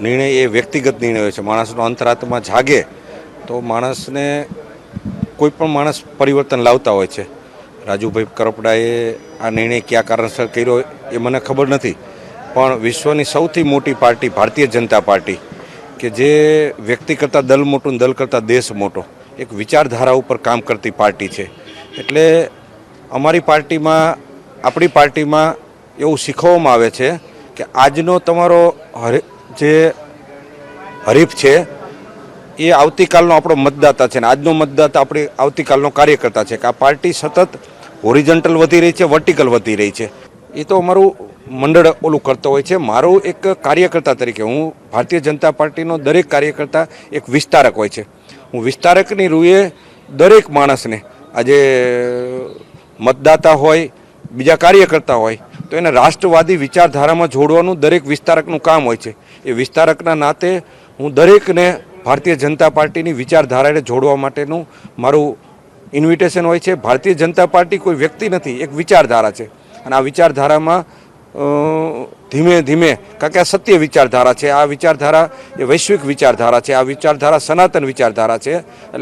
નિર્ણય એ વ્યક્તિગત નિર્ણય હોય છે. માણસનો અંતરાત્મા જાગે તો માણસને કોઈ પણ માણસ પરિવર્તન લાવતા હોય છે. રાજુભાઈ કરપડાએ આ નિર્ણય કયા કારણસર કર્યો એ મને ખબર નથી, પણ વિશ્વની સૌથી મોટી પાર્ટી ભારતીય જનતા પાર્ટી કે જે વ્યક્તિ કરતાં દલ મોટું, દલ કરતાં દેશ મોટો, એક વિચારધારા ઉપર કામ કરતી પાર્ટી છે. એટલે અમારી પાર્ટીમાં, આપણી પાર્ટીમાં એવું શીખવવામાં આવે છે કે આજનો તમારો જે હરીફ છે એ આવતીકાલનો આપણો મતદાતા છે, ને આજનો મતદાતા આપણે આવતીકાલનો કાર્યકર્તા છે. કે આ પાર્ટી સતત હોરિઝોન્ટલ વધી રહી છે, વર્ટિકલ વધી રહી છે. એ તો અમારું મંડળ ઓલું કરતો હોય છે. મારું એક કાર્યકર્તા તરીકે, હું ભારતીય જનતા પાર્ટીનો દરેક કાર્યકર્તા એક વિસ્તારક હોય છે. હું વિસ્તારકની રૂએ દરેક માણસને, આજે મતદાતા હોય, બીજા કાર્યકર્તા હોય, તો એને રાષ્ટ્રવાદી વિચારધારામાં જોડવાનું દરેક વિસ્તારકનું કામ હોય છે. એ વિસ્તારકના નાતે હું દરેકને ભારતીય જનતા પાર્ટીની વિચારધારાને જોડવા માટેનું મારું ઇન્વિટેશન હોય છે. ભારતીય જનતા પાર્ટી કોઈ વ્યક્તિ નથી, એક વિચારધારા છે. અને આ વિચારધારામાં ધીમે ધીમે, કારણ કે આ સત્ય વિચારધારા છે, આ વિચારધારા એ વૈશ્વિક વિચારધારા છે, આ વિચારધારા સનાતન વિચારધારા છે. એટલે